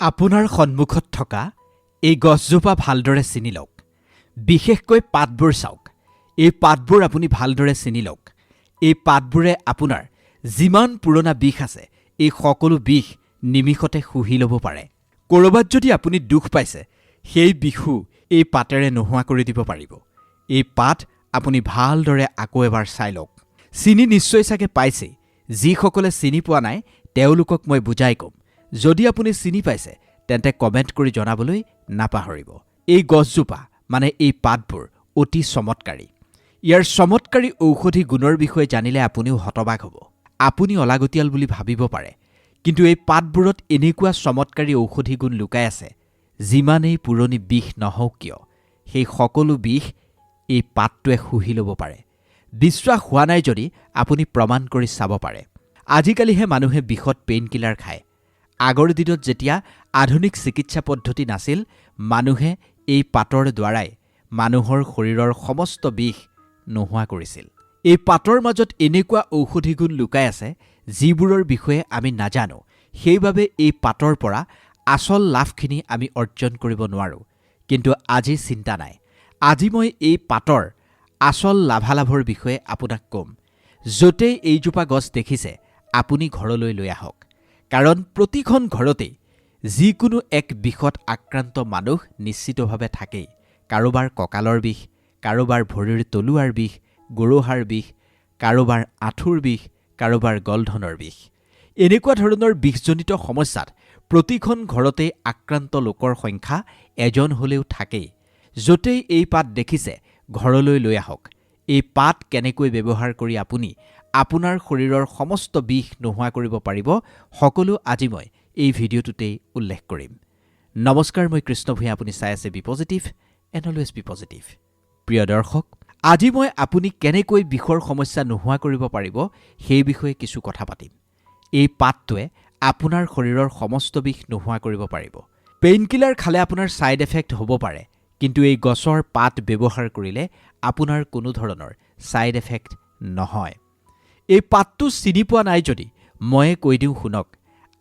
আপোনাৰ সন্মুখত থকা এই গছজোপা ভালদৰে চিনি লওক। বিশেষকৈ পাতবোৰ চাওক। এই পাতবোৰ আপুনি ভালদৰে চিনি লওক। এই পাতবোৰে আপোনাৰ যিমান পুৰণা বিষ আছে এই সকলো বিষ নিমিষতে শুহি ল'ব পাৰে। ক'ৰবাত যদি আপুনি দুখ পাইছে সেই বিষো এই পাতেৰে নোহোৱা কৰি দিব পাৰিব। এই পাত আপুনি ভালদৰে আকৌ এবাৰ চাই লওক। চিনি নিশ্চয় চাগে পাইছেই। যিসকলে চিনি পোৱা নাই তেওঁলোকক মই বুজাই ক'ম। যদি আপুনি চিনি পাইছে তেন্তে কমেণ্ট কৰি জনাবলৈ নাপাহৰিব। এই গছজোপা মানে এই পাতবোৰ অতি চমৎকাৰী। ইয়াৰ চমৎকাৰী ঔষধি গুণৰ বিষয়ে জানিলে আপুনিও হতবাক হ'ব। আপুনি অলাগতিয়াল বুলি ভাবিব পাৰে, কিন্তু এই পাতবোৰত এনেকুৱা চমৎকাৰী ঔষধি গুণ লুকাই আছে, যিমানেই পুৰণি বিষ নহওক কিয় সেই সকলো বিষ এই পাতটোৱে শুহি ল'ব পাৰে। বিশ্বাস হোৱা নাই যদি আপুনি প্ৰমাণ কৰি চাব পাৰে। আজিকালিহে মানুহে বিষত পেইন কিলাৰ খায়। আগৰ দিনত যেতিয়া আধুনিক চিকিৎসা পদ্ধতি নাছিল, মানুহে এই পাতৰ দ্বাৰাই মানুহৰ শৰীৰৰ সমস্ত বিষ নোহোৱা কৰিছিল। এই পাতৰ মাজত এনেকুৱা ঔষধি গুণ লুকাই আছে যিবোৰৰ বিষয়ে আমি নাজানো। সেইবাবে এই পাতৰ পৰা আচল লাভখিনি আমি অৰ্জন কৰিব নোৱাৰোঁ। কিন্তু আজি চিন্তা নাই। আজি মই এই পাতৰ আচল লাভালাভৰ বিষয়ে আপোনাক ক'ম। য'তেই এইজোপা গছ দেখিছে আপুনি ঘৰলৈ লৈ আহক। কাৰণ প্ৰতিখন ঘৰতেই যিকোনো এক বিষত আক্ৰান্ত মানুহ নিশ্চিতভাৱে থাকেই। কাৰোবাৰ কঁকালৰ বিষ, কাৰোবাৰ ভৰিৰ তলুৱাৰ বিষ, গোৰোহাৰ বিষ, কাৰোবাৰ আঁঠুৰ বিষ, কাৰোবাৰ গলধনৰ বিষ। এনেকুৱা ধৰণৰ বিষজনিত সমস্যাত প্ৰতিখন ঘৰতেই আক্ৰান্ত লোকৰ সংখ্যা এজন হ'লেও থাকেই। য'তেই এই পাত দেখিছে ঘৰলৈ লৈ আহক। এই পাত কেনেকৈ ব্যৱহাৰ কৰি আপুনি আপোনাৰ শৰীৰৰ সমস্ত বিষ নোহোৱা কৰিব পাৰিব, সকলো আজি মই এই ভিডিঅ'টোতেই উল্লেখ কৰিম। নমস্কাৰ, মই কৃষ্ণ ভূঞা। আপুনি চাই আছে be positive and always be positive. প্ৰিয় দৰ্শক, আজি মই আপুনি কেনেকৈ বিষৰ সমস্যা নোহোৱা কৰিব পাৰিব সেই বিষয়ে কিছু কথা পাতিম। এই পাতটোৱে আপোনাৰ শৰীৰৰ সমস্ত বিষ নোহোৱা কৰিব পাৰিব। পেইন কিলাৰ খালে আপোনাৰ ছাইড এফেক্ট হ'ব পাৰে, কিন্তু এই গছৰ পাত ব্যৱহাৰ কৰিলে আপোনাৰ কোনো ধৰণৰ ছাইড এফেক্ট নহয়। এই পাতটো চিনি পোৱা নাই যদি ময়ে কৈ দিওঁ শুনক।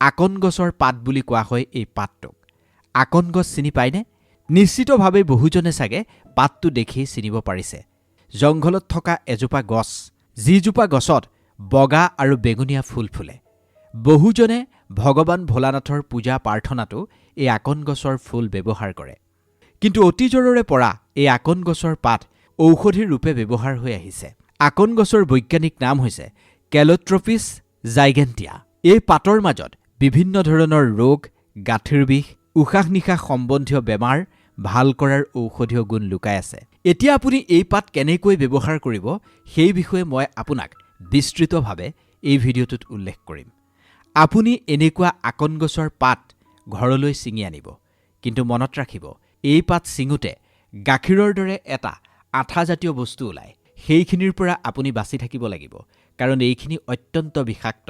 আকন গছৰ পাত বুলি কোৱা হয় এই পাতটোক। আকন গছ চিনি পায়নে? নিশ্চিতভাৱে বহুজনে চাগে পাতটো দেখি চিনিব পাৰিছে। জংঘলত থকা এজোপা গছ, যিজোপা গছত বগা আৰু বেঙুনীয়া ফুল ফুলে। বহুজনে ভগৱান ভোলানাথৰ পূজা প্ৰাৰ্থনাতো এই আকন গছৰ ফুল ব্যৱহাৰ কৰে। কিন্তু অতীজৰে পৰা এই আকন গছৰ পাত ঔষধিৰ ৰূপে ব্যৱহাৰ হৈ আহিছে। আকন গছৰ বৈজ্ঞানিক নাম হৈছে কেল'ট্ৰপিছ জাইগেণ্টিয়া। এই পাতৰ মাজত বিভিন্ন ধৰণৰ ৰোগ, গাঁঠিৰ বিষ, উশাহ নিশাহ সম্বন্ধীয় বেমাৰ ভাল কৰাৰ ঔষধীয় গুণ লুকাই আছে। এতিয়া আপুনি এই পাত কেনেকৈ ব্যৱহাৰ কৰিব সেই বিষয়ে মই আপোনাক বিস্তৃতভাৱে এই ভিডিঅ'টোত উল্লেখ কৰিম। আপুনি এনেকুৱা আকন গছৰ পাত ঘৰলৈ ছিঙি আনিব। কিন্তু মনত ৰাখিব, এই পাত ছিঙোতে গাখীৰৰ দৰে এটা আঠাজাতীয় বস্তু ওলায়। সেইখিনিৰ পৰা আপুনি বাচি থাকিব লাগিব, কাৰণ এইখিনি অত্যন্ত বিষাক্ত।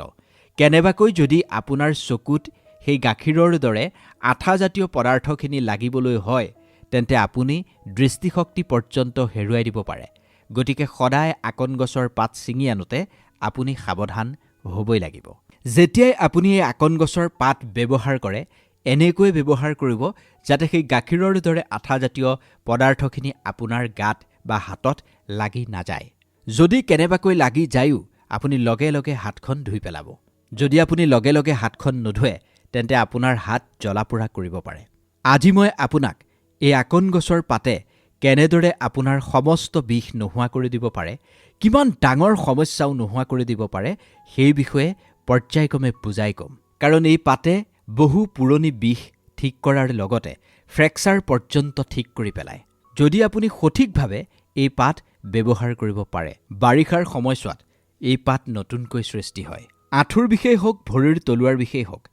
কেনেবাকৈ যদি আপোনাৰ চকুত সেই গাখীৰৰ দৰে আঠাজাতীয় পদাৰ্থখিনি লাগিবলৈ হয়, তেন্তে আপুনি দৃষ্টিশক্তি পৰ্যন্ত হেৰুৱাই দিব পাৰে। গতিকে সদায় আকন গছৰ পাত ছিঙি আনোতে আপুনি সাৱধান হ'বই লাগিব। যেতিয়াই আপুনি এই আকন গছৰ পাত ব্যৱহাৰ কৰে, এনেকৈ ব্যৱহাৰ কৰিব যাতে সেই গাখীৰৰ দৰে আঠাজাতীয় পদাৰ্থখিনি আপোনাৰ গাত বা হাতত লাগি নাযায়। যদি কেনেবাকৈ লাগি যায়ো আপুনি লগে লগে হাতখন ধুই পেলাব। যদি আপুনি লগে লগে হাতখন নোধুৱে তেন্তে আপোনাৰ হাত জ্বলা পোৰা কৰিব পাৰে। আজি মই আপোনাক এই আকন গছৰ পাতে কেনেদৰে আপোনাৰ সমস্ত বিষ নোহোৱা কৰি দিব পাৰে, কিমান ডাঙৰ সমস্যাও নোহোৱা কৰি দিব পাৰে, সেই বিষয়ে পৰ্যায়ক্ৰমে বুজাই ক'ম। কাৰণ এই পাতে বহু পুৰণি বিষ ঠিক কৰাৰ লগতে ফ্ৰেকচাৰ পৰ্যন্ত ঠিক কৰি পেলায়, যদি আপুনি সঠিকভাৱে এই পাত ব্যৱহাৰ কৰিব পাৰে। বাৰিষাৰ সময়ছোৱাত এই পাত নতুনকৈ সৃষ্টি হয়। আঁঠুৰ বিষেই হওক, ভৰিৰ তলুৱাৰ বিষেই হওক,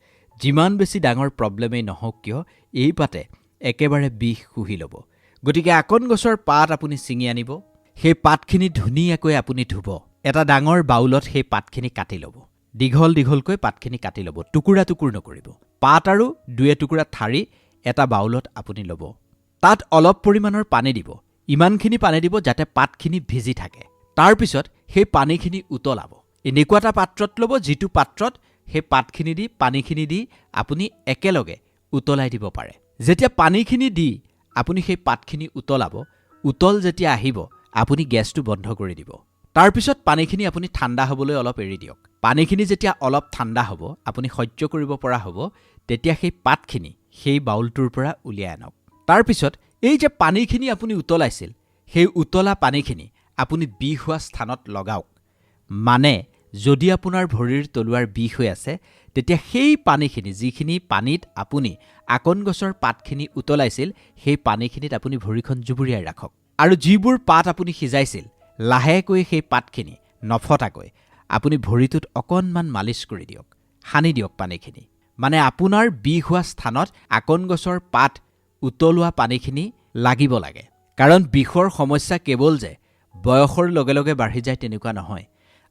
যিমান বেছি ডাঙৰ প্ৰব্লেমেই নহওক কিয় এই পাতে একেবাৰে বিষ শুহি ল'ব। গতিকে আকন গছৰ পাত আপুনি ছিঙি আনিব। সেই পাতখিনি ধুনীয়াকৈ আপুনি ধুব। এটা ডাঙৰ বাউলত সেই পাতখিনি কাটি ল'ব। দীঘল দীঘলকৈ পাতখিনি কাটি ল'ব, টুকুৰা টুকুৰ নকৰিব। পাত আৰু দুই এটুকুৰা ঠাৰি এটা বাউলত আপুনি ল'ব। তাত অলপ পৰিমাণৰ পানী দিব। ইমানখিনি পানী দিব যাতে পাতখিনি ভিজি থাকে। তাৰপিছত সেই পানীখিনি উতলাব। এনেকুৱা এটা পাত্ৰত ল'ব যিটো পাত্ৰত সেই পাতখিনি দি পানীখিনি দি আপুনি একেলগে উতলাই দিব পাৰে। যেতিয়া পানীখিনি দি আপুনি সেই পাতখিনি উতলাব, উতল যেতিয়া আহিব আপুনি গেছটো বন্ধ কৰি দিব। তাৰপিছত পানীখিনি আপুনি ঠাণ্ডা হ'বলৈ অলপ এৰি দিয়ক। পানীখিনি যেতিয়া অলপ ঠাণ্ডা হ'ব, আপুনি সহ্য কৰিব পৰা হ'ব, তেতিয়া সেই পাতখিনি সেই বাউলটোৰ পৰা উলিয়াই আনক। তাৰপিছত এই যে পানীখিনি আপুনি উতলাইছিল, সেই উতলা পানীখিনি আপুনি বিষ হোৱা স্থানত লগাওক। মানে যদি আপোনাৰ ভৰিৰ তলুৱাৰ বিষ হৈ আছে, তেতিয়া সেই পানীখিনি, যিখিনি পানীত আপুনি আকন গছৰ পাতখিনি উতলাইছিল, সেই পানীখিনিত আপুনি ভৰিখন জুবুৰিয়াই ৰাখক। আৰু যিবোৰ পাত আপুনি সিজাইছিল, লাহেকৈ সেই পাতখিনি নফটাকৈ আপুনি ভৰিটোত অকণমান মালিচ কৰি দিয়ক, সানি দিয়ক পানীখিনি। মানে আপোনাৰ বিষ হোৱা স্থানত আকন গছৰ পাত উতলোৱা পানীখিনি লাগিব লাগে। কাৰণ বিষৰ সমস্যা কেৱল যে বয়সৰ লগে লগে বাঢ়ি যায় তেনেকুৱা নহয়।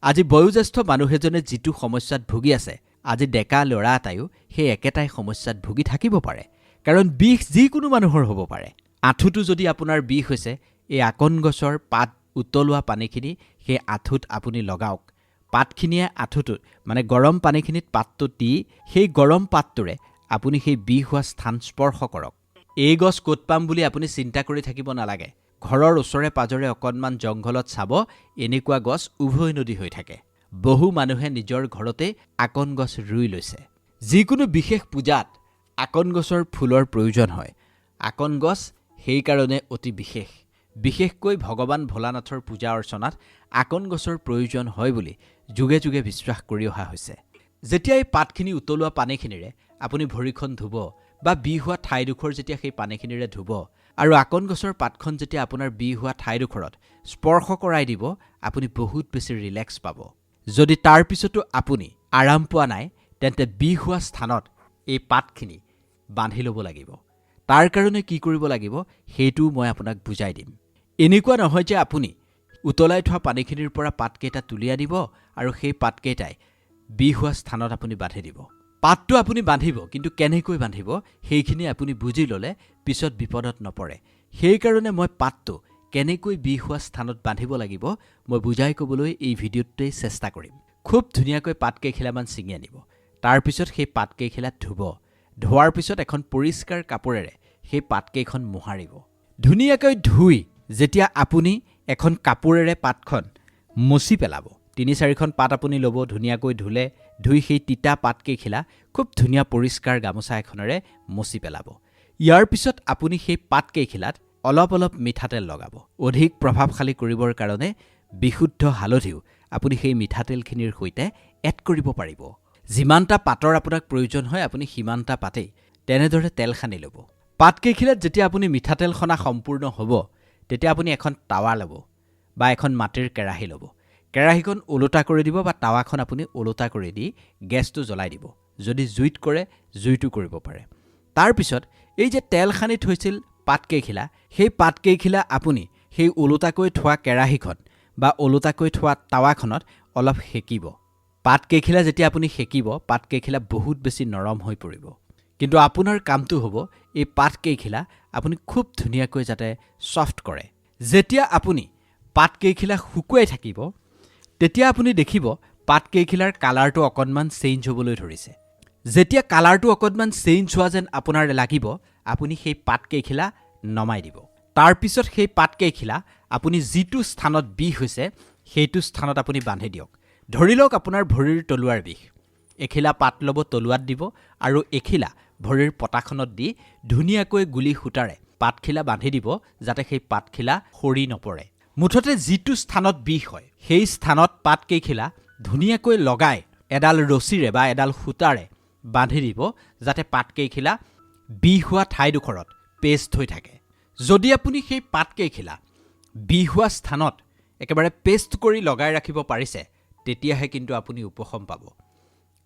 আজি বয়োজ্যেষ্ঠ মানুহ এজনে যিটো সমস্যাত ভুগি আছে, আজি ডেকা ল'ৰা এটাইও সেই একেটাই সমস্যাত ভুগি থাকিব পাৰে। কাৰণ বিষ যিকোনো মানুহৰ হ'ব পাৰে। আঁঠুটো যদি আপোনাৰ বিষ হৈছে, এই আকন গছৰ পাত উতলোৱা পানীখিনি সেই আঁঠুত আপুনি লগাওক। পাতখিনিয়ে আঁঠুটোত মানে গৰম পানীখিনিত পাতটো দি সেই গৰম পাতটোৰে আপুনি সেই বিষ হোৱা স্থান স্পৰ্শ কৰক। এই গছ ক'ত পাম বুলি আপুনি চিন্তা কৰি থাকিব নালাগে। ঘৰৰ ওচৰে পাজৰে অকণমান জংঘলত চাব, এনেকুৱা গছ উভৈ নদী হৈ থাকে। বহু মানুহে নিজৰ ঘৰতে আকন গছ ৰুই লৈছে। যিকোনো বিশেষ পূজাত আকন গছৰ ফুলৰ প্ৰয়োজন হয়। আকন গছ সেইকাৰণে অতি বিশেষ। বিশেষকৈ ভগৱান ভোলানাথৰ পূজা অৰ্চনাত আকন গছৰ প্ৰয়োজন হয় বুলি যুগে যুগে বিশ্বাস কৰি অহা হৈছে। যেতিয়া এই পাতখিনি উতলোৱা পানীখিনিৰে আপুনি ভৰিখন ধুব বা বিষ হোৱা ঠাইডোখৰ যেতিয়া সেই পানীখিনিৰে ধুব, আৰু আকন গছৰ পাতখন যেতিয়া আপোনাৰ বিষ হোৱা ঠাইডোখৰত স্পৰ্শ কৰাই দিব, আপুনি বহুত বেছি ৰিলেক্স পাব। যদি তাৰ পিছতো আপুনি আৰাম পোৱা নাই, তেন্তে বিষ হোৱা স্থানত এই পাতখিনি বান্ধি ল'ব লাগিব। তাৰ কাৰণে কি কৰিব লাগিব সেইটোও মই আপোনাক বুজাই দিম। এনেকুৱা নহয় যে আপুনি উতলাই থোৱা পানীখিনিৰ পৰা পাতকেইটা তুলি আনিব আৰু সেই পাতকেইটাই বিষ হোৱা স্থানত আপুনি বান্ধি দিব। পাতটো আপুনি বান্ধিব, কিন্তু কেনেকৈ বান্ধিব সেইখিনি আপুনি বুজি ল'লে পিছত বিপদত নপৰে। সেইকাৰণে মই পাতটো কেনেকৈ বিষ হোৱা স্থানত বান্ধিব লাগিব মই বুজাই ক'বলৈ এই ভিডিঅ'টোতেই চেষ্টা কৰিম। খুব ধুনীয়াকৈ পাতকেইখিলামান ছিঙি আনিব। তাৰপিছত সেই পাতকেইখিলা ধুব। ধোৱাৰ পিছত এখন পৰিষ্কাৰ কাপোৰেৰে সেই পাতকেইখন মোহাৰিব। ধুনীয়াকৈ ধুই যেতিয়া আপুনি এখন কাপোৰেৰে পাতখন মচি পেলাব, ৩-৪খন পাত আপুনি ল'ব, ধুনীয়াকৈ ধুই সেই তিতা পাতকেইখিলা খুব ধুনীয়া পৰিষ্কাৰ গামোচা এখনেৰে মচি পেলাব। ইয়াৰ পিছত আপুনি সেই পাতকেইখিলাত অলপ অলপ মিঠাতেল লগাব। অধিক প্ৰভাৱশালী কৰিবৰ কাৰণে বিশুদ্ধ হালধিও আপুনি সেই মিঠাতেলখিনিৰ সৈতে এড কৰিব পাৰিব। যিমানটা পাতৰ আপোনাক প্ৰয়োজন হয় আপুনি সিমানটা পাতেই তেনেদৰে তেল সানি ল'ব। পাতকেইখিলাত যেতিয়া আপুনি মিঠাতেল সনা সম্পূৰ্ণ হ'ব, তেতিয়া আপুনি এখন টাৱা ল'ব বা এখন মাটিৰ কেৰাহী ল'ব। কেৰাহীখন ওলোটা কৰি দিব বা টাৱাখন আপুনি ওলোটা কৰি দি গেছটো জ্বলাই দিব। যদি জুইত কৰে, জুইটো কৰিব পাৰে। তাৰপিছত এই যে তেল সানি থৈছিল পাতকেইখিলা, সেই পাতকেইখিলা আপুনি সেই ওলোটাকৈ থোৱা কেৰাহীখন বা ওলোটাকৈ থোৱা টাৱাখনত অলপ সেকিব। পাতকেইখিলা যেতিয়া আপুনি সেকিব, পাতকেইখিলা বহুত বেছি নৰম হৈ পৰিব। কিন্তু আপোনাৰ কামটো হ'ব এই পাতকেইখিলা আপুনি খুব ধুনীয়াকৈ যাতে ছফ্ট কৰে। যেতিয়া আপুনি পাতকেইখিলা শুকুৱাই থাকিব, তেতিয়া আপুনি দেখিব পাতকেইখিলাৰ কালাৰটো অকণমান চেঞ্জ হ'বলৈ ধৰিছে। যেতিয়া কালাৰটো অকণমান চেঞ্জ হোৱা যেন আপোনাৰ লাগিব, আপুনি সেই পাতকেইখিলা নমাই দিব। তাৰপিছত সেই পাতকেইখিলা আপুনি যিটো স্থানত বিষ হৈছে সেইটো স্থানত আপুনি বান্ধি দিয়ক। ধৰি লওক আপোনাৰ ভৰিৰ তলুৱাৰ বিষ। এখিলা পাত ল'ব, তলুৱাত দিব আৰু এখিলা ভৰিৰ পতাখনত দি ধুনীয়াকৈ গুলি সূতাৰে পাতখিলা বান্ধি দিব, যাতে সেই পাতখিলা সৰি নপৰে। মুঠতে যিটো স্থানত বিষ হয় সেই স্থানত পাতকেইখিলা ধুনীয়াকৈ লগাই এডাল ৰছীৰে বা এডাল সূতাৰে বান্ধি দিব, যাতে পাতকেইখিলা বিষ হোৱা ঠাইডোখৰত পেষ্ট হৈ থাকে। যদি আপুনি সেই পাতকেইখিলা বিষ হোৱা স্থানত একেবাৰে পেষ্ট কৰি লগাই ৰাখিব পাৰিছে, তেতিয়াহে কিন্তু আপুনি উপশম পাব।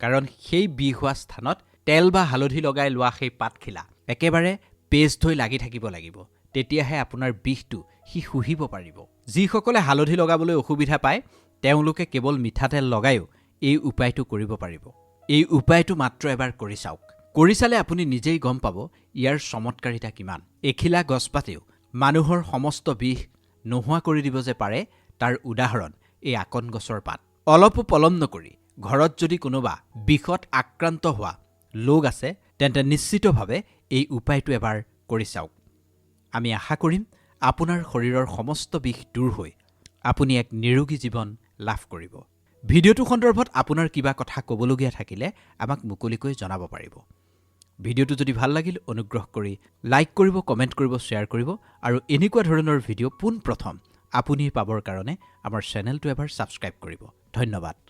কাৰণ সেই বিষ হোৱা স্থানত তেল বা হালধি লগাই লোৱা সেই পাতখিলা একেবাৰে পেষ্ট হৈ লাগি থাকিব লাগিব। তেতিয়াহে আপোনাৰ বিষটো সি শুহিব পাৰিব। যিসকলে হালধি লগাবলৈ অসুবিধা পায়, তেওঁলোকে কেৱল মিঠাতেল লগায়ো এই উপায়টো কৰিব পাৰিব। এই উপায়টো মাত্ৰ এবাৰ কৰি চাওক। কৰি চালে আপুনি নিজেই গম পাব ইয়াৰ চমৎকাৰিতা কিমান। এখিলা গছপাতেও মানুহৰ সমস্ত বিষ নোহোৱা কৰি দিব যে পাৰে, তাৰ উদাহৰণ এই আকন গছৰ পাত। অলপো পলম নকৰি ঘৰত যদি কোনোবা বিষত আক্ৰান্ত হোৱা লোক আছে, তেন্তে নিশ্চিতভাৱে এই উপায়টো এবাৰ কৰি চাওক। আমি আশা কৰিম আপোনাৰ শৰীৰৰ সমস্ত বিষ দূৰ হৈ আপুনি এক নিৰোগী জীৱন লাভ কৰিব। ভিডিঅ'টো সন্দৰ্ভত আপোনাৰ কিবা কথা ক'বলগীয়া থাকিলে আমাক মুকলিকৈ জনাব পাৰিব। ভিডিঅ'টো যদি ভাল লাগিল অনুগ্ৰহ কৰি লাইক কৰিব, কমেণ্ট কৰিব, শ্বেয়াৰ কৰিব আৰু এনেকুৱা ধৰণৰ ভিডিঅ' পোনপ্ৰথম আপুনি পাবৰ কাৰণে আমাৰ চেনেলটো এবাৰ ছাবস্ক্ৰাইব কৰিব। ধন্যবাদ।